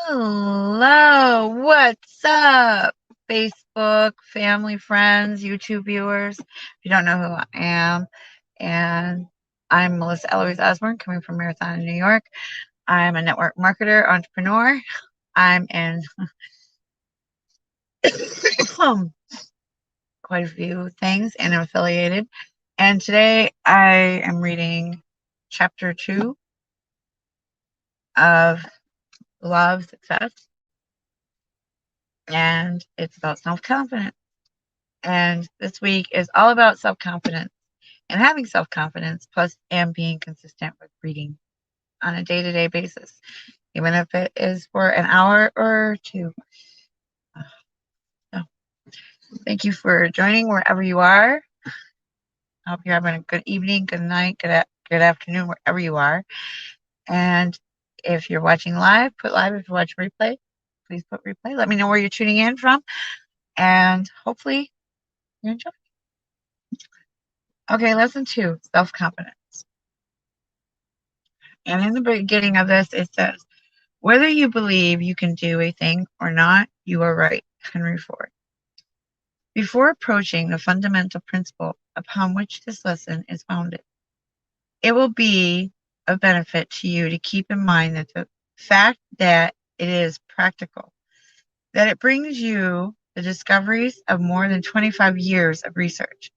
Hello, what's up? Facebook, family, friends, YouTube viewers. If you don't know who I am, and I'm Melissa Eloise Osborne, coming from Marathon in New York. I'm a network marketer, entrepreneur. I'm in quite a few things and I'm affiliated. And today I am reading chapter 2 of Law of Success, and it's about self confidence. And this week is all about self confidence and having self confidence, plus, and being consistent with reading on a day to day basis, even if it is for an hour or two. So, thank you for joining wherever you are. I hope you're having a good evening, good night, good afternoon, wherever you are. And if you're watching live, put live. If you watch replay, please put replay. Let me know where you're tuning in from, and hopefully you enjoy. Okay, lesson 2, self confidence. And in the beginning of this, it says, whether you believe you can do a thing or not, you are right. Henry Ford. Before approaching the fundamental principle upon which this lesson is founded, it will be of benefit to you to keep in mind that the fact that it is practical, that it brings you the discoveries of more than 25 years of research,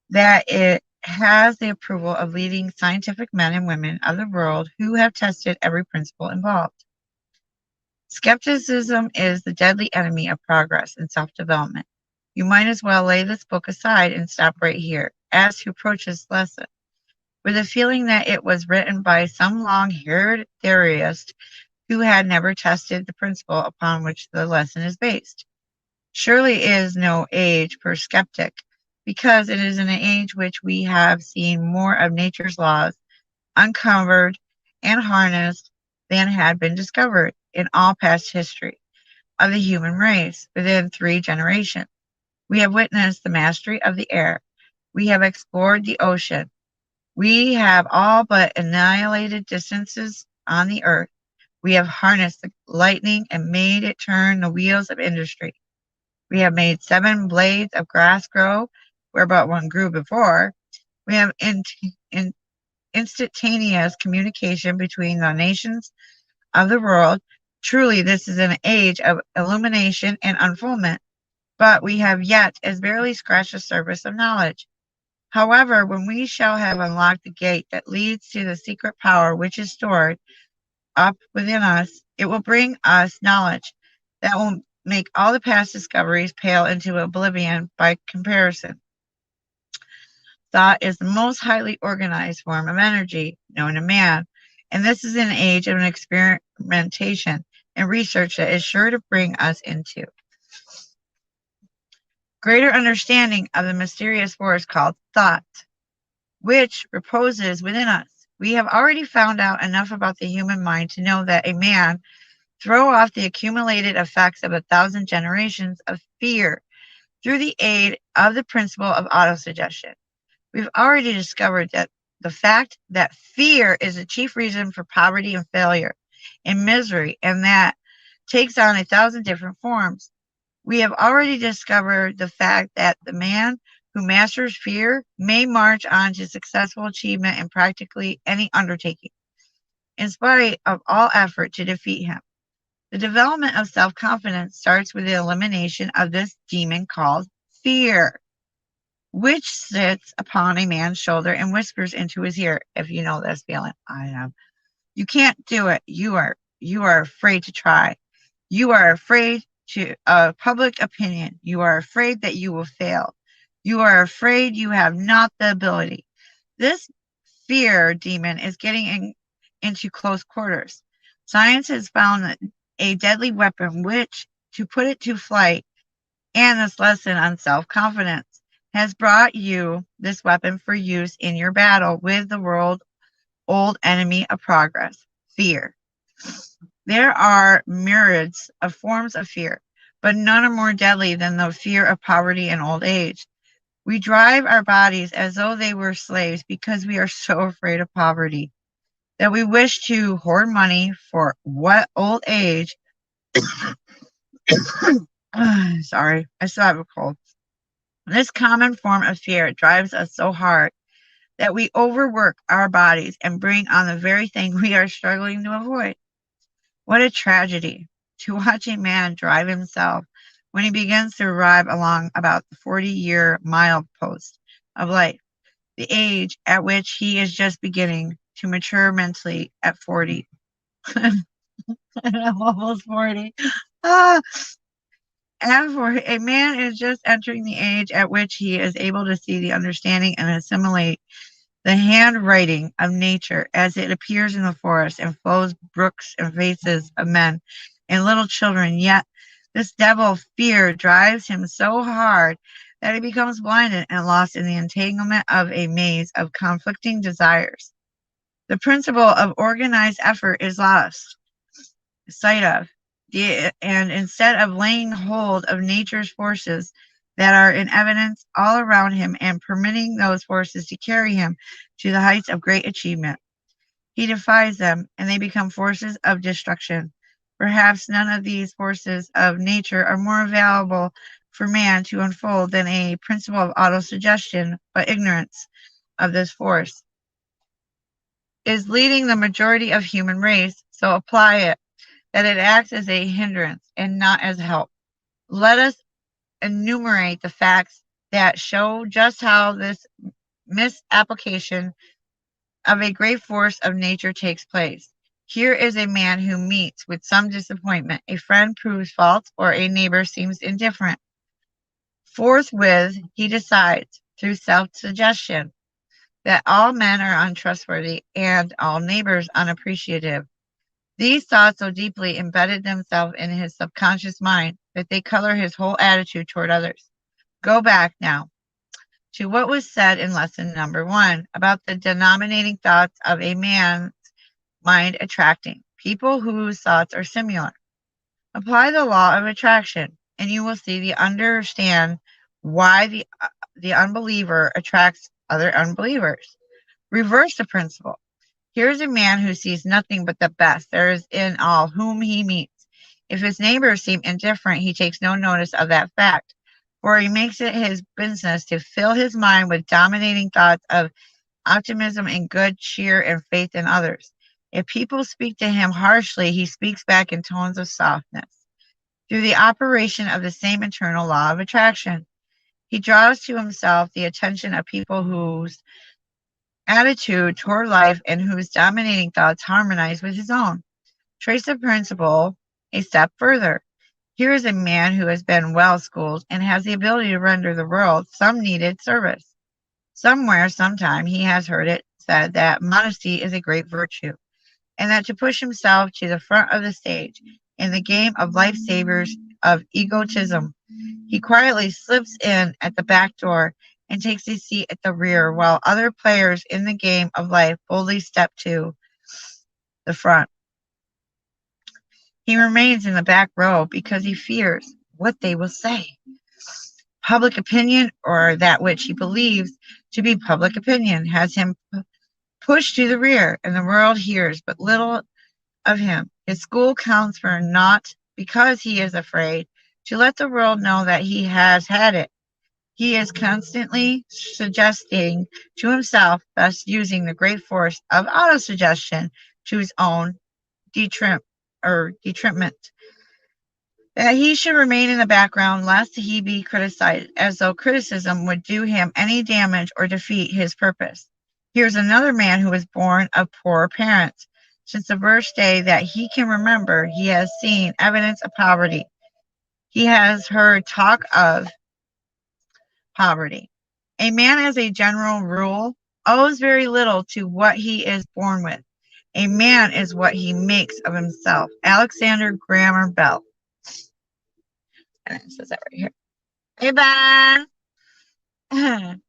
that it has the approval of leading scientific men and women of the world who have tested every principle involved. Skepticism is the deadly enemy of progress and self-development. You might as well lay this book aside and stop right here, as you approach this lesson, with a feeling that it was written by some long-haired theorist who had never tested the principle upon which the lesson is based. Surely it is no age for skeptic, because it is an age which we have seen more of nature's laws uncovered and harnessed than had been discovered in all past history of the human race within 3 generations. We have witnessed the mastery of the air. We have explored the ocean. We have all but annihilated distances on the earth. We have harnessed the lightning and made it turn the wheels of industry. We have made 7 blades of grass grow where but one grew before. We have instantaneous communication between the nations of the world. Truly, this is an age of illumination and unfoldment, but we have yet as barely scratched the surface of knowledge. However, when we shall have unlocked the gate that leads to the secret power which is stored up within us, it will bring us knowledge that will make all the past discoveries pale into oblivion by comparison. Thought is the most highly organized form of energy known to man, and this is an age of an experimentation and research that is sure to bring us into greater understanding of the mysterious force called thought, which reposes within us. We have already found out enough about the human mind to know that a man throw off the accumulated effects of 1,000 generations of fear through the aid of the principle of autosuggestion. We've already discovered that the fact that fear is the chief reason for poverty and failure and misery, and that takes on 1,000 different forms. We have already discovered the fact that the man who masters fear may march on to successful achievement in practically any undertaking, in spite of all effort to defeat him. The development of self-confidence starts with the elimination of this demon called fear, which sits upon a man's shoulder and whispers into his ear. If you know this feeling, I have. You can't do it. You are afraid to try. You are afraid of public opinion. You are afraid that you will fail. You are afraid you have not the ability. This fear demon is getting into close quarters. Science has found a deadly weapon which, to put it to flight, and this lesson on self-confidence has brought you this weapon for use in your battle with the world-old enemy of progress, fear. There are myriads of forms of fear, but none are more deadly than the fear of poverty and old age. We drive our bodies as though they were slaves because we are so afraid of poverty. that we wish to hoard money for what old age. Sorry, I still have a cold. This common form of fear drives us so hard that we overwork our bodies and bring on the very thing we are struggling to avoid. What a tragedy to watch a man drive himself when he begins to arrive along about the 40-year milepost of life, the age at which he is just beginning to mature mentally at 40. I'm almost 40. Ah, and for a man is just entering the age at which he is able to see the understanding and assimilate the handwriting of nature as it appears in the forest and flows brooks and faces of men and little children. Yet this devil fear drives him so hard that he becomes blinded and lost in the entanglement of a maze of conflicting desires. The principle of organized effort is lost sight of. And instead of laying hold of nature's forces that are in evidence all around him and permitting those forces to carry him to the heights of great achievement, he defies them and they become forces of destruction. Perhaps none of these forces of nature are more available for man to unfold than a principle of autosuggestion, but ignorance of this force is leading the majority of human race, so apply it that it acts as a hindrance and not as help. Let us enumerate the facts that show just how this misapplication of a great force of nature takes place. Here is a man who meets with some disappointment. A friend proves false or a neighbor seems indifferent. Forthwith, he decides, through self-suggestion, that all men are untrustworthy and all neighbors unappreciative. These thoughts so deeply embedded themselves in his subconscious mind that they color his whole attitude toward others. Go back now to what was said in lesson number 1 about the denominating thoughts of a man's mind attracting people whose thoughts are similar. Apply the law of attraction, and you will see understand why the unbeliever attracts other unbelievers. Reverse the principle. Here is a man who sees nothing but the best there is in all whom he meets. If his neighbors seem indifferent, he takes no notice of that fact, for he makes it his business to fill his mind with dominating thoughts of optimism and good cheer and faith in others. If people speak to him harshly, he speaks back in tones of softness. Through the operation of the same internal law of attraction, he draws to himself the attention of people whose attitude toward life and whose dominating thoughts harmonize with his own. Trace the principle a step further. Here is a man who has been well schooled and has the ability to render the world some needed service. Somewhere, sometime, he has heard it said that modesty is a great virtue, and that to push himself to the front of the stage in the game of lifesavers of egotism, he quietly slips in at the back door and takes a seat at the rear while other players in the game of life boldly step to the front. He remains in the back row because he fears what they will say. Public opinion, or that which he believes to be public opinion, has him pushed to the rear, and the world hears but little of him. His school counts for naught because he is afraid to let the world know that he has had it. He is constantly suggesting to himself, thus using the great force of autosuggestion to his own detriment, that he should remain in the background lest he be criticized, as though criticism would do him any damage or defeat his purpose. Here's another man who was born of poor parents. Since the first day that he can remember, he has seen evidence of poverty. He has heard talk of poverty. A man, as a general rule, owes very little to what he is born with. A man is what he makes of himself. Alexander Graham Bell. And it says that right here. Hey, Ben.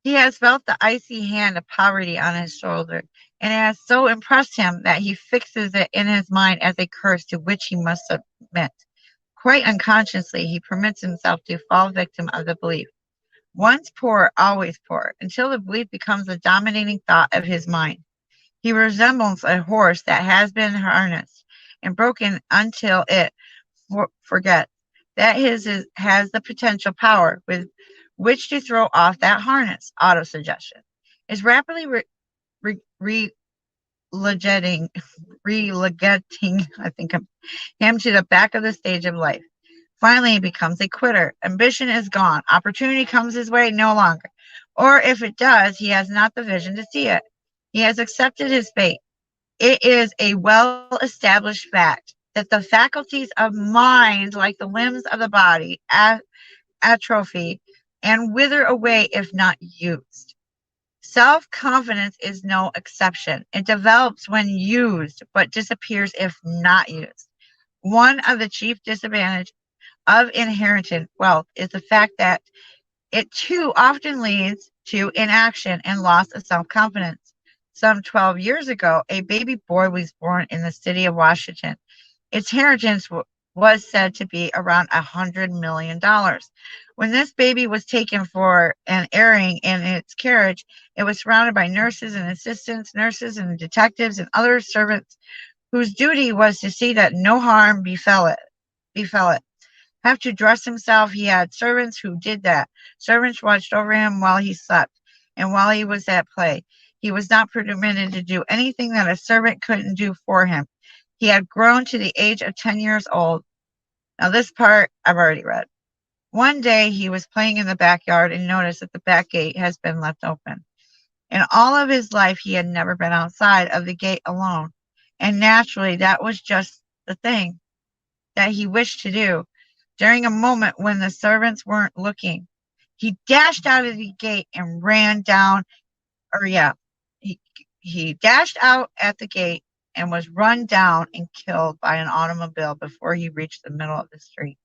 He has felt the icy hand of poverty on his shoulder, and it has so impressed him that he fixes it in his mind as a curse to which he must submit. Quite unconsciously, he permits himself to fall victim of the belief. Once poor, always poor, until the belief becomes the dominating thought of his mind. He resembles a horse that has been harnessed and broken until it forgets that has the potential power with which to throw off that harness. Autosuggestion is rapidly re- relegating, relegating, I think, him to the back of the stage of life. Finally, he becomes a quitter. Ambition is gone. Opportunity comes his way no longer. Or if it does, he has not the vision to see it. He has accepted his fate. It is a well established fact that the faculties of mind, like the limbs of the body, atrophy and wither away if not used. Self confidence is no exception. It develops when used, but disappears if not used. One of the chief disadvantages of inherited wealth is the fact that it too often leads to inaction and loss of self confidence. Some 12 years ago, a baby boy was born in the city of Washington. Its inheritance was said to be around $100 million. When this baby was taken for an airing in its carriage, it was surrounded by nurses and assistants, nurses and detectives and other servants whose duty was to see that no harm befell it. Have to dress himself. He had servants who did that. Servants watched over him while he slept and while he was at play. He was not permitted to do anything that a servant couldn't do for him. He had grown to the age of 10 years old. Now, this part I've already read. One day he was playing in the backyard and noticed that the back gate has been left open. In all of his life, he had never been outside of the gate alone. And naturally, that was just the thing that he wished to do. During a moment when the servants weren't looking, he dashed out of the gate and ran down, or yeah, he, he dashed out at the gate and was run down and killed by an automobile before he reached the middle of the street.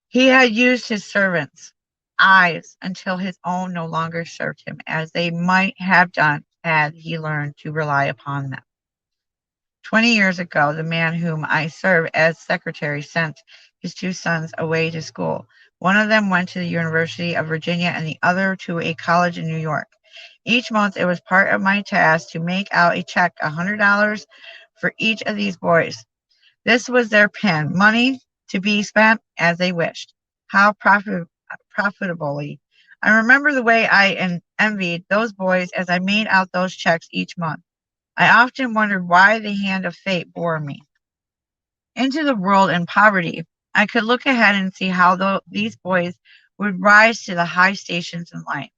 He had used his servants' eyes until his own no longer served him as they might have done had he learned to rely upon them. 20 years ago, the man whom I serve as secretary sent his two sons away to school. One of them went to the University of Virginia and the other to a college in New York. Each month, it was part of my task to make out a check, $100 for each of these boys. This was their pin, money to be spent as they wished. How profitably. I remember the way I envied those boys as I made out those checks each month. I often wondered why the hand of fate bore me into the world in poverty. I could look ahead and see how these boys would rise to the high stations in life,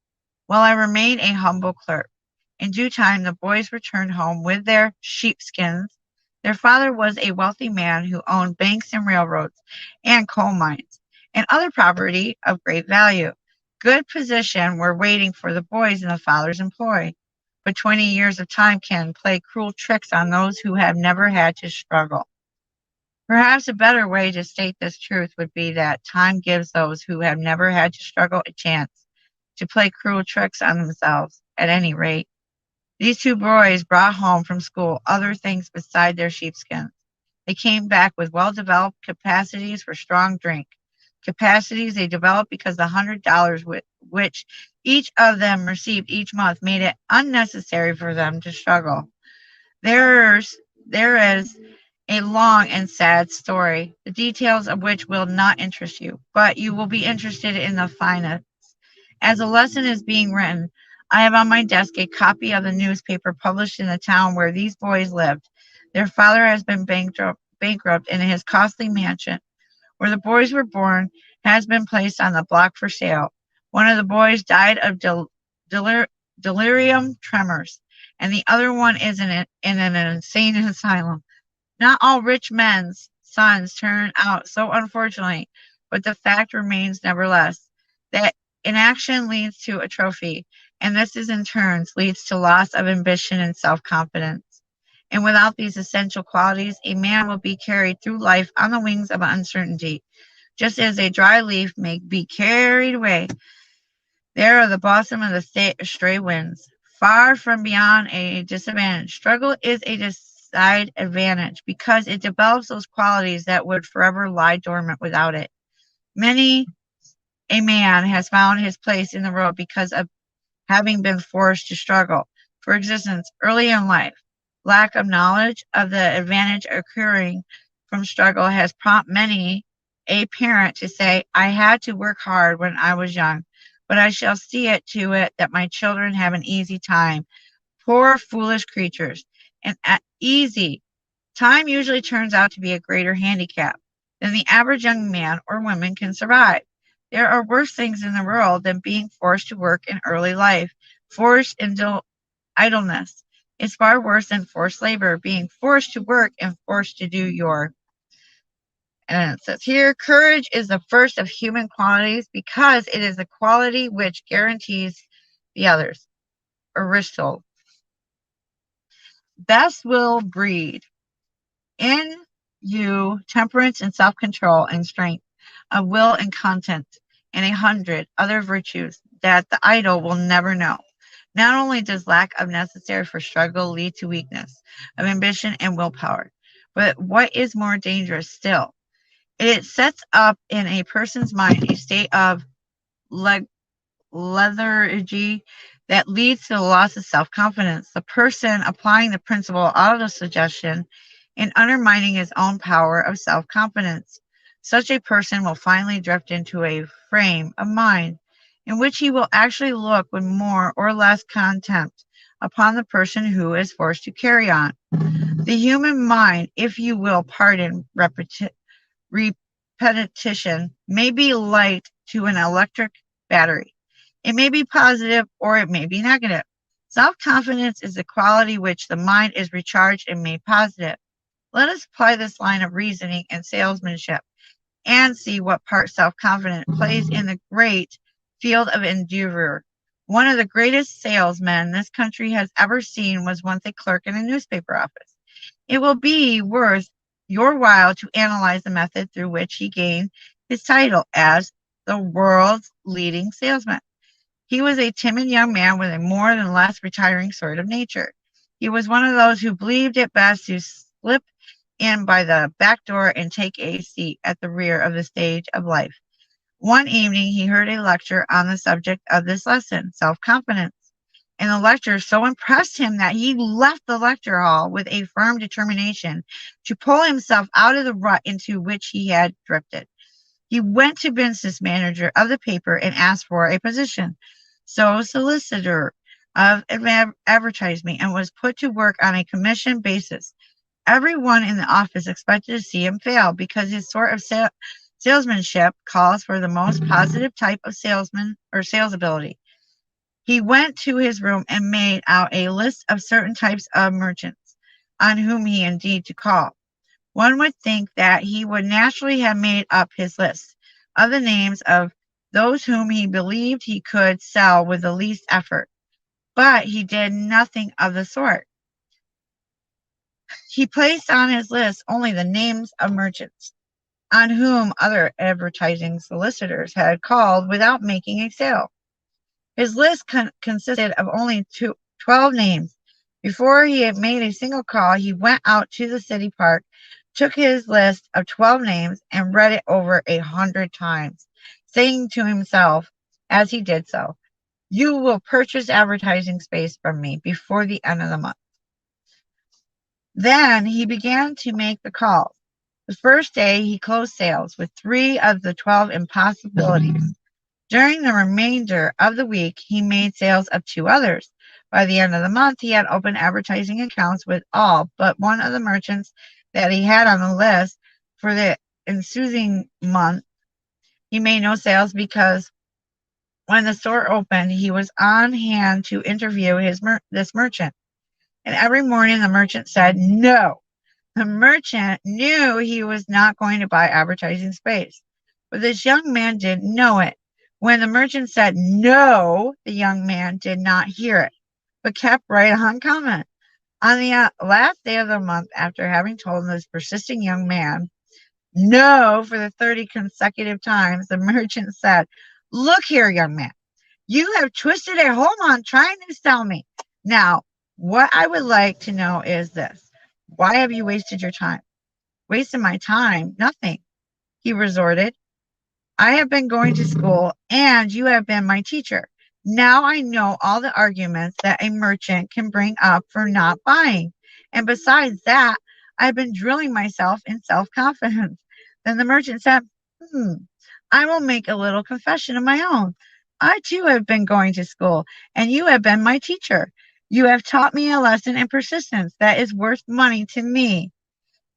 while I remained a humble clerk. In due time, the boys returned home with their sheepskins. Their father was a wealthy man who owned banks and railroads and coal mines and other property of great value. Good position were waiting for the boys in the father's employ. But 20 years of time can play cruel tricks on those who have never had to struggle. Perhaps a better way to state this truth would be that time gives those who have never had to struggle a chance to play cruel tricks on themselves. At any rate, these two boys brought home from school other things beside their sheepskins. They came back with well-developed capacities for strong drink, capacities they developed because the $100 which each of them received each month made it unnecessary for them to struggle. There is a long and sad story, the details of which will not interest you, but you will be interested in the finest. As a lesson is being written, I have on my desk a copy of the newspaper published in the town where these boys lived. Their father has been bankrupt and his costly mansion, where the boys were born, has been placed on the block for sale. One of the boys died of delirium tremors, and the other one is in an insane asylum. Not all rich men's sons turn out so unfortunately, but the fact remains nevertheless that inaction leads to atrophy, and this is in turn leads to loss of ambition and self-confidence. And without these essential qualities, a man will be carried through life on the wings of uncertainty, just as a dry leaf may be carried away there are the blossom of the stray winds. Far from beyond a disadvantage. Struggle is a decided advantage because it develops those qualities that would forever lie dormant without it. Many a man has found his place in the world because of having been forced to struggle for existence early in life. Lack of knowledge of the advantage occurring from struggle has prompted many a parent to say, I had to work hard when I was young, but I shall see it to it that my children have an easy time. Poor, foolish creatures. And easy time usually turns out to be a greater handicap than the average young man or woman can survive. There are worse things in the world than being forced to work in early life. Forced into idleness is far worse than forced labor, being forced to work and forced to do your. And it says here, courage is the first of human qualities because it is the quality which guarantees the others. Aristotle. Best will breed in you temperance and self-control and strength of will and content and 100 other virtues that the idle will never know. Not only does lack of necessary for struggle lead to weakness of ambition and willpower, but what is more dangerous still, it sets up in a person's mind a state of lethargy that leads to the loss of self-confidence. The person applying the principle of autosuggestion and undermining his own power of self-confidence. Such a person will finally drift into a frame of mind in which he will actually look with more or less contempt upon the person who is forced to carry on. The human mind, if you will pardon repetition, may be light to an electric battery. It may be positive or it may be negative. Self-confidence is the quality which the mind is recharged and made positive. Let us apply this line of reasoning in salesmanship and see what part self-confidence plays in the great field of endeavor. One of the greatest salesmen this country has ever seen was once a clerk in a newspaper office. It will be worth your while to analyze the method through which he gained his title as the world's leading salesman. He was a timid young man with a more than less retiring sort of nature. He was one of those who believed it best to slip in by the back door and take a seat at the rear of the stage of life. One evening he heard a lecture on the subject of this lesson, self-confidence, and the lecture so impressed him that he left the lecture hall with a firm determination to pull himself out of the rut into which he had drifted. He went to business manager of the paper and asked for a position, so solicitor of advertising, and was put to work on a commission basis. Everyone in the office expected to see him fail because his sort of salesmanship calls for the most positive type of salesman or sales ability. He went to his room and made out a list of certain types of merchants on whom he indeed to call. One would think that he would naturally have made up his list of the names of those whom he believed he could sell with the least effort, but he did nothing of the sort. He placed on his list only the names of merchants on whom other advertising solicitors had called without making a sale. His list consisted of only 12 names. Before he had made a single call, he went out to the city park, took his list of 12 names, and read it over 100 times, saying to himself as he did so, "You will purchase advertising space from me before the end of the month." Then he began to make the calls. The first day he closed sales with 3 of the 12 impossibilities. During the remainder of the week, he made sales of 2 others. By the end of the month, he had opened advertising accounts with all but one of the merchants that he had on the list for the ensuing month. He made no sales because when the store opened, he was on hand to interview this merchant. And every morning the merchant said no. The merchant knew he was not going to buy advertising space, but this young man didn't know it. When the merchant said no, the young man did not hear it, but kept right on coming. On the last day of the month, after having told this persisting young man no for the 30 consecutive times, the merchant said, "Look here, young man, you have twisted a whole month trying to sell me. Now, what I would like to know is this. Why have you wasted your time?" "Wasted my time? Nothing," he resorted. "I have been going to school, and you have been my teacher. Now I know all the arguments that a merchant can bring up for not buying. And besides that, I've been drilling myself in self confidence. Then the merchant said, Hmm, I will make a little confession of my own. I too have been going to school, and you have been my teacher. You have taught me a lesson in persistence that is worth money to me.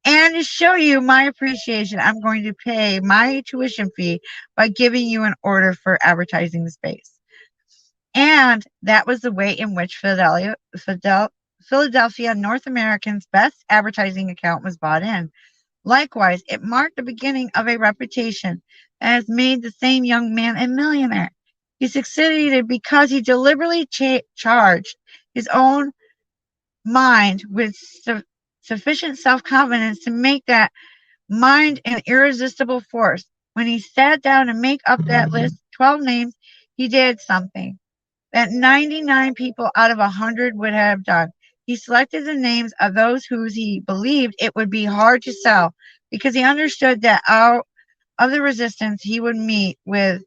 And to show you my appreciation, I'm going to pay my tuition fee by giving you an order for advertising the space. And that was the way in which Philadelphia North American's best advertising account was bought in. Likewise, it marked the beginning of a reputation that has made the same young man a millionaire. He succeeded because he deliberately charged his own mind with sufficient self confidence to make that mind an irresistible force. When he sat down to make up that list, 12 names, he did something that 99 people out of 100 would have done. He selected the names of those whose he believed it would be hard to sell because he understood that out of the resistance he would meet with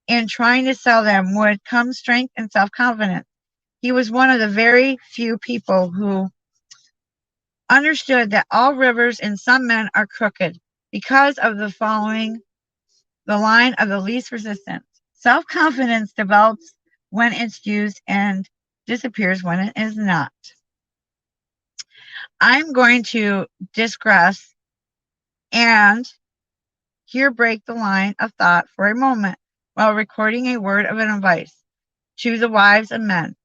in trying to sell them would come strength and self confidence. He was one of the very few people who understood that all rivers and some men are crooked because of the following the line of the least resistance. Self confidence develops when it's used and disappears when it is not. I'm going to digress and here break the line of thought for a moment while recording a word of advice to the wives of men.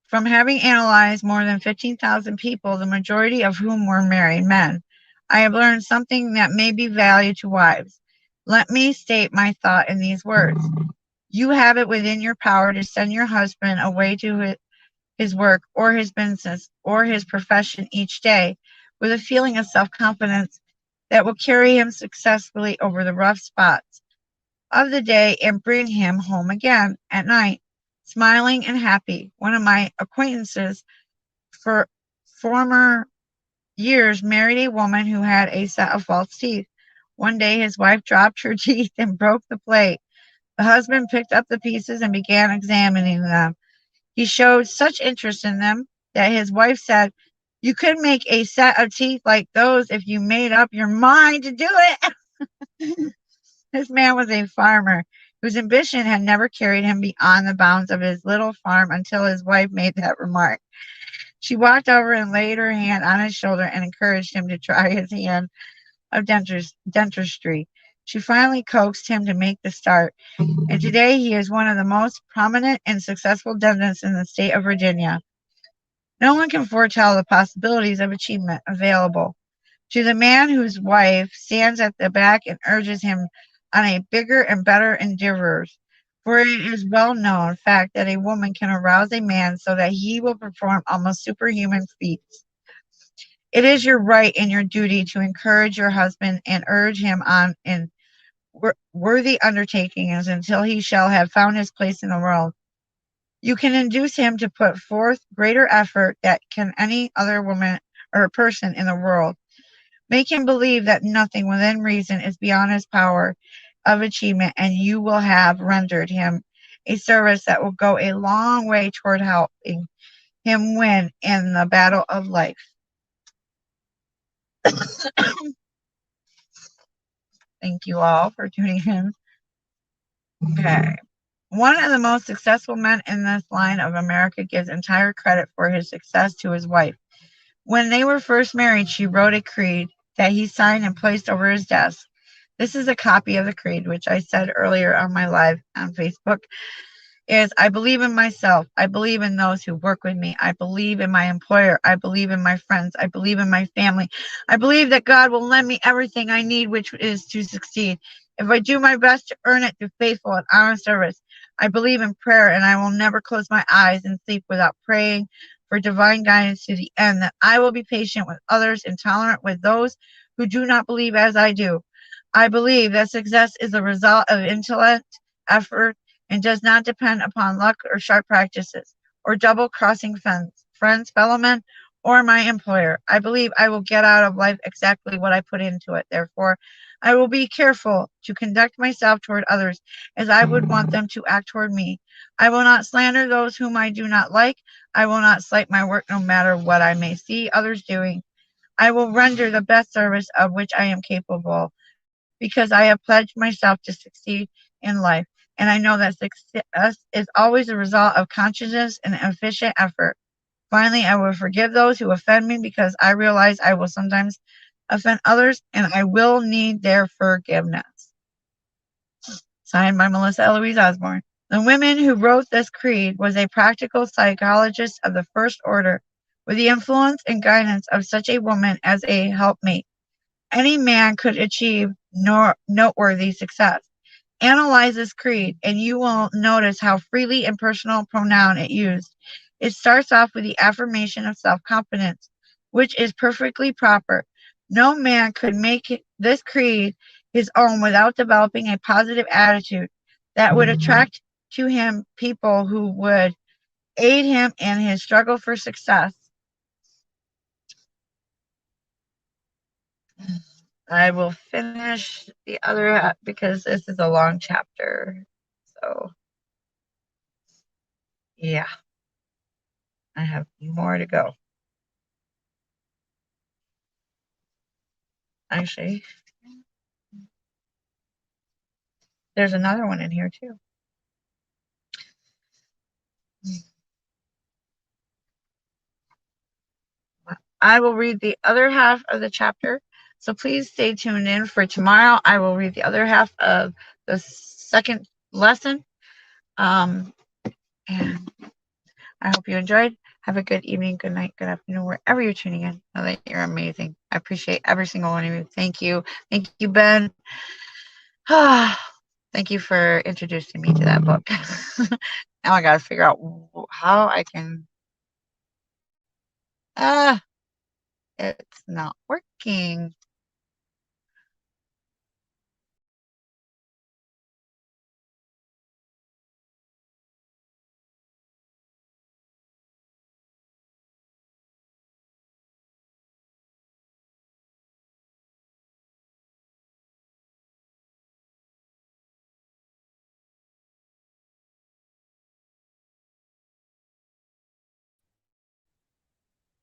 From having analyzed more than 15,000 people, the majority of whom were married men, I have learned something that may be valued to wives. Let me state my thought in these words. You have it within your power to send your husband away to his work or his business or his profession each day with a feeling of self confidence that will carry him successfully over the rough spots of the day and bring him home again at night, smiling and happy. One of my acquaintances for former years married a woman who had a set of false teeth. One day his wife dropped her teeth and broke the plate. The husband picked up the pieces and began examining them. He showed such interest in them that his wife said, You could make a set of teeth like those if you made up your mind to do it. This man was a farmer whose ambition had never carried him beyond the bounds of his little farm until his wife made that remark. She walked over and laid her hand on his shoulder and encouraged him to try his hand of dentistry. She finally coaxed him to make the start, and today he is one of the most prominent and successful dentists in the state of Virginia. No one can foretell the possibilities of achievement available to the man whose wife stands at the back and urges him on a bigger and better endeavors. For it is well known fact that a woman can arouse a man so that he will perform almost superhuman feats. It is your right and your duty to encourage your husband and urge him on in worthy undertakings until he shall have found his place in the world. You can induce him to put forth greater effort than can any other woman or person in the world. Make him believe that nothing within reason is beyond his power of achievement, and you will have rendered him a service that will go a long way toward helping him win in the battle of life. Thank you all for tuning in. Okay. One of the most successful men in this line of America gives entire credit for his success to his wife. When they were first married, she wrote a creed that he signed and placed over his desk. This is a copy of the creed, which I said earlier on my live on Facebook. Is I believe in myself. I believe in those who work with me. I believe in my employer. I believe in my friends. I believe in my family. I believe that God will lend me everything I need, which is to succeed. If I do my best to earn it through faithful and honest service, I believe in prayer, and I will never close my eyes and sleep without praying for divine guidance to the end, that I will be patient with others and tolerant with those who do not believe as I do. I believe that success is the result of intellect, effort, and does not depend upon luck or sharp practices, or double-crossing friends, fellow men, or my employer. I believe I will get out of life exactly what I put into it. Therefore, I will be careful to conduct myself toward others as I would want them to act toward me. I will not slander those whom I do not like. I will not slight my work no matter what I may see others doing. I will render the best service of which I am capable, because I have pledged myself to succeed in life, and I know that success is always a result of conscientious and efficient effort. Finally, I will forgive those who offend me, because I realize I will sometimes offend others, and I will need their forgiveness. Signed by Melissa Eloise Osborne. The woman who wrote this creed was a practical psychologist of the first order, with the influence and guidance of such a woman as a helpmate. Any man could achieve noteworthy success. Analyze this creed, and you will notice how freely and personal pronoun it used. It starts off with the affirmation of self-confidence, which is perfectly proper. No man could make this creed his own without developing a positive attitude that would attract to him people who would aid him in his struggle for success. I will finish the other because this is a long chapter. So, yeah, I have more to go. Actually, there's another one in here too. I will read the other half of the chapter, so please stay tuned in for tomorrow. I will read the other half of the second lesson. And I hope you enjoyed. Have a good evening, good night, good afternoon, wherever you're tuning in. Know that you're amazing. I appreciate every single one of you. Thank you. Thank you, Ben. Thank you for introducing me to that book. Now I got to figure out how I can. It's not working.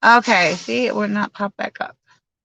Okay, see, it would not pop back up.